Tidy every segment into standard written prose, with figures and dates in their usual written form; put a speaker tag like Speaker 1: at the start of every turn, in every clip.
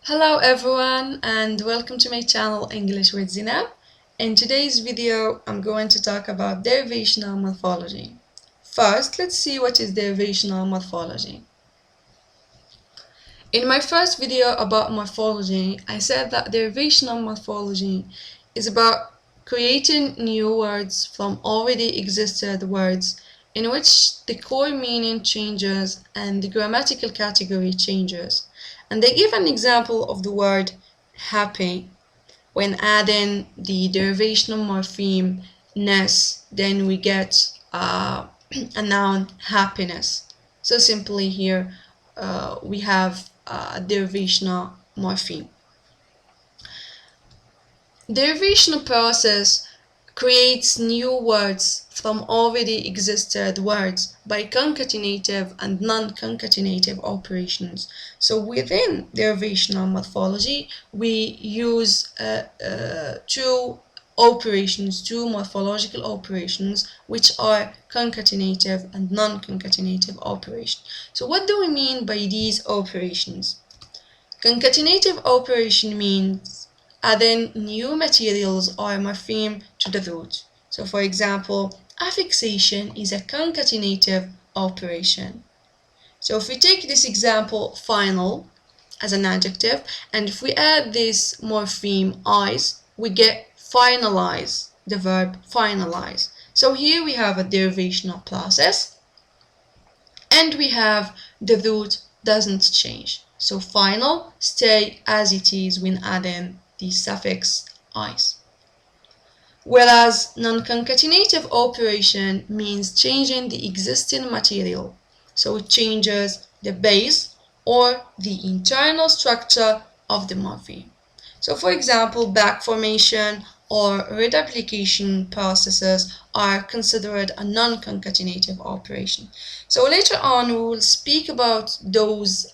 Speaker 1: Hello everyone and welcome to my channel English with Zina. In today's video I'm going to talk about derivational morphology. First, let's see what is derivational morphology. In my first video about morphology, I said that derivational morphology is about creating new words from already existed words in which the core meaning changes and the grammatical category changes. And they give an example of the word happy. When adding the derivational morpheme ness, then we get a noun happiness. So simply here we have a derivational morpheme. Derivational process creates new words from already existed words by concatenative and non-concatenative operations. So within derivational morphology, we use two morphological operations, which are concatenative and non-concatenative operations. So what do we mean by these operations? Concatenative operation means adding new materials or morpheme to the root. So for example, affixation is a concatenative operation. So if we take this example final as an adjective, and if we add this morpheme eyes, we get finalize, the verb finalize. So here we have a derivational process, and we have the root doesn't change. So final stay as it is when adding the suffix "-ice". Whereas non-concatenative operation means changing the existing material. So it changes the base or the internal structure of the morpheme. So for example, back formation or reduplication processes are considered a non-concatenative operation. So later on we will speak about those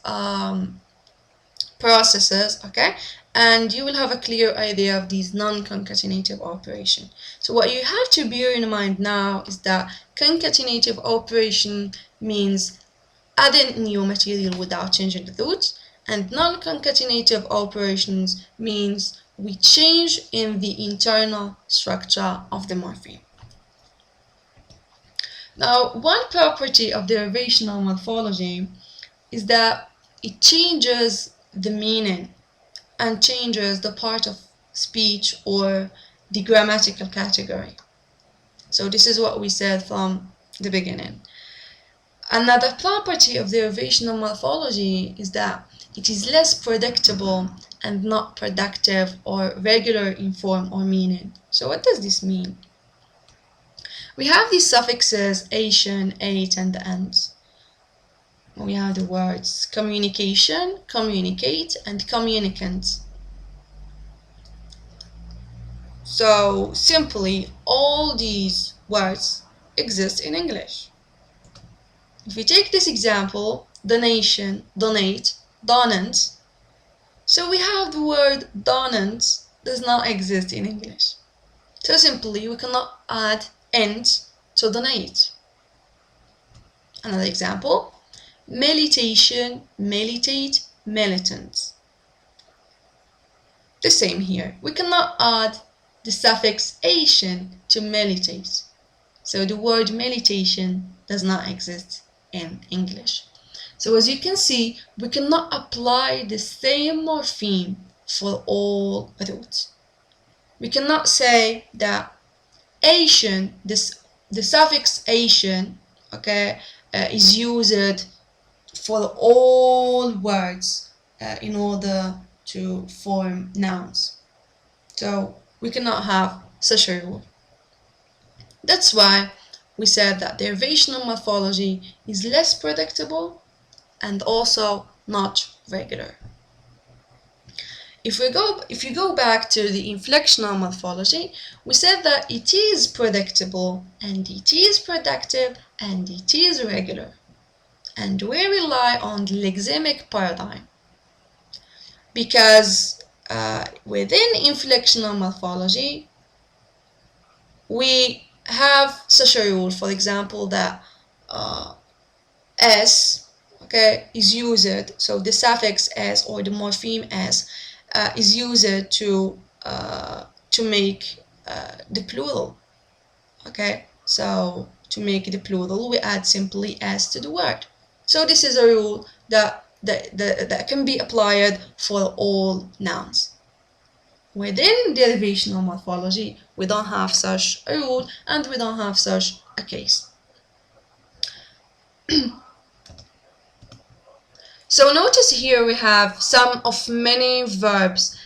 Speaker 1: processes, okay? And you will have a clear idea of these non-concatenative operations. So what you have to bear in mind now is that concatenative operation means adding new material without changing the root, and non-concatenative operations means we change in the internal structure of the morpheme. Now, one property of derivational morphology is that it changes the meaning and changes the part of speech or the grammatical category. So this is what we said from the beginning. Another property of derivational morphology is that it is less predictable and not productive or regular in form or meaning. So what does this mean? We have these suffixes ation, ate, and ends. We have the words communication, communicate, and communicant. So simply, all these words exist in English. If we take this example, donation, donate, donant, so we have the word donant does not exist in English. So simply, we cannot add ent to donate. Another example, meditation, meditate, militant. The same here. We cannot add the suffix ation to meditate. So the word meditation does not exist in English. So as you can see, we cannot apply the same morpheme for all roots. We cannot say that Asian, the suffix Asian, okay, is used for all words in order to form nouns. So we cannot have such a rule. That's why we said that derivational morphology is less predictable and also not regular. If you go back to the inflectional morphology, we said that it is predictable and it is productive and it is regular. And we rely on the lexemic paradigm because within inflectional morphology we have such a rule, for example, that s, okay, is used. So the suffix s or the morpheme s is used to make the plural. Okay, so to make the plural, we add simply s to the word. So this is a rule that can be applied for all nouns. Within derivational morphology, we don't have such a rule and we don't have such a case. So notice here we have some of many verbs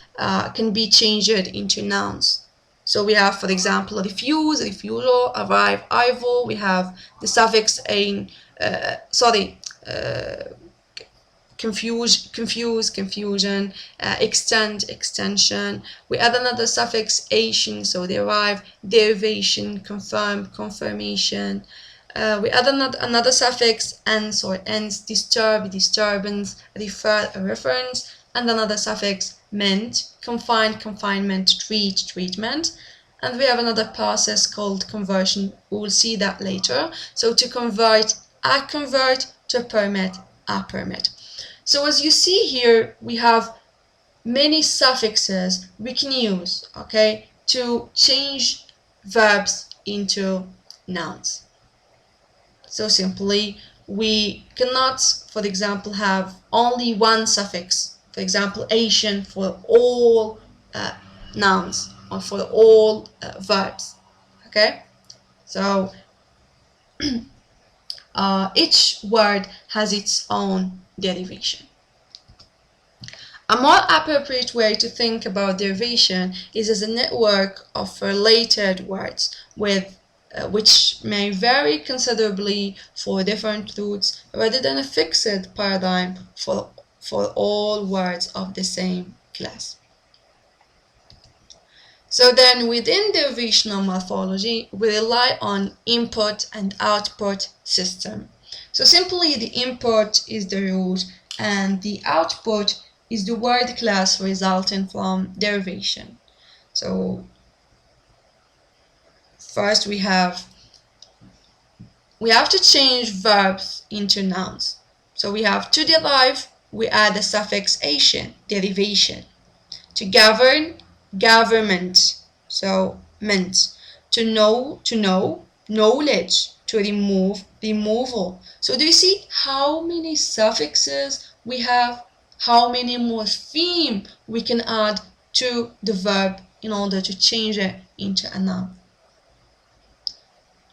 Speaker 1: can be changed into nouns. So we have, for example, refuse, refusal, arrive, arrival. We have the suffix in, confuse, confusion, extend, extension. We add another suffix ation, so derive, derivation, confirm, confirmation. We add another suffix ens or ends, disturb, disturbance, refer, a reference, and another suffix ment, confine, confinement, treat, treatment. And we have another process called conversion. We will see that later. So to convert, a convert, to permit, a permit. So as you see here, we have many suffixes we can use, okay, to change verbs into nouns. So simply, we cannot, for example, have only one suffix, for example, Asian for all nouns or for all verbs, okay? So each word has its own derivation. A more appropriate way to think about derivation is as a network of related words with which may vary considerably for different roots rather than a fixed paradigm for all words of the same class. So then within derivational morphology, we rely on input and output system. So simply the input is the root and the output is the word class resulting from derivation. So first we have to change verbs into nouns. So we have to derive, we add the suffix ation, derivation. To govern, government, so meant. To know, knowledge. To remove, removal. So do you see how many suffixes we have? How many morphemes we can add to the verb in order to change it into a noun?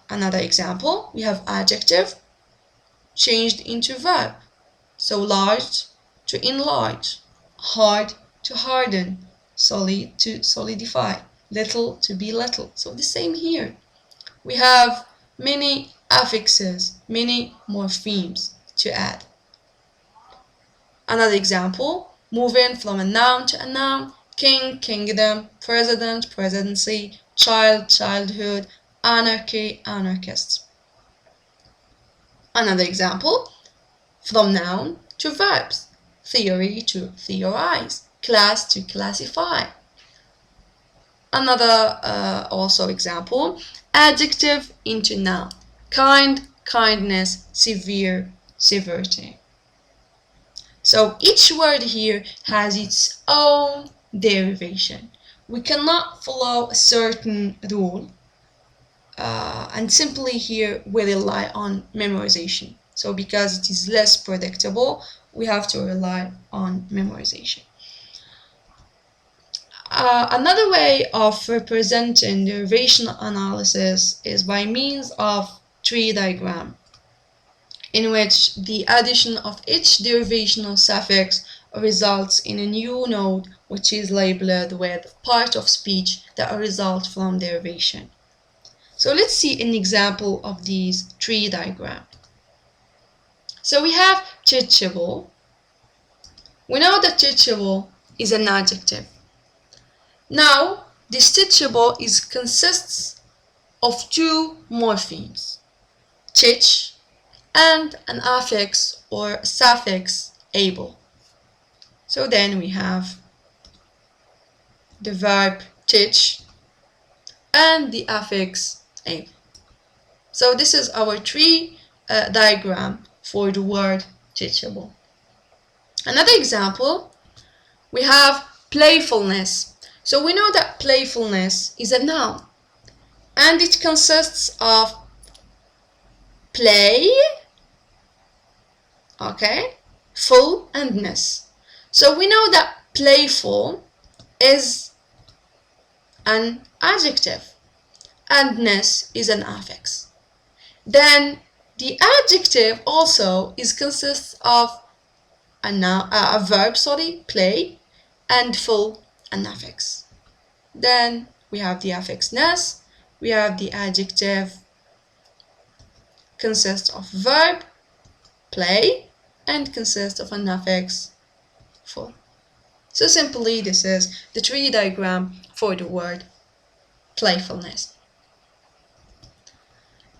Speaker 1: Another example, we have adjective changed into verb. So large to enlarge, hard to harden, solid to solidify, little to be little. So the same here. We have many affixes, many morphemes to add. Another example, moving from a noun to a noun, king, kingdom, president, presidency, child, childhood, anarchy, anarchists. Another example, from noun to verbs, theory to theorize, class to classify. Another also example, adjective into noun, kind, kindness, severe, severity. So each word here has its own derivation. We cannot follow a certain rule and simply here we rely on memorization. So because it is less predictable, we have to rely on memorization. Another way of representing derivational analysis is by means of tree diagram, in which the addition of each derivational suffix results in a new node which is labeled with part of speech that result from derivation. So let's see an example of these tree diagram. So we have teachable. We know that teachable is an adjective. Now, this teachable consists of two morphemes, teach and an affix or suffix able. So then we have the verb teach and the affix able. So this is our tree diagram for the word teachable. Another example, we have playfulness. So we know that playfulness is a noun, and it consists of play, okay, full, and ness. So we know that playful is an adjective and ness is an affix. Then the adjective also consists of a verb, play, and full, an affix. Then we have the affix ness, we have the adjective consists of verb, play, and consists of an affix, full. So simply this is the tree diagram for the word playfulness.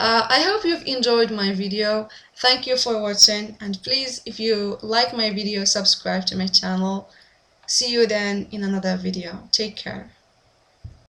Speaker 1: I hope you've enjoyed my video. Thank you for watching, and please, if you like my video, subscribe to my channel. See you then in another video. Take care.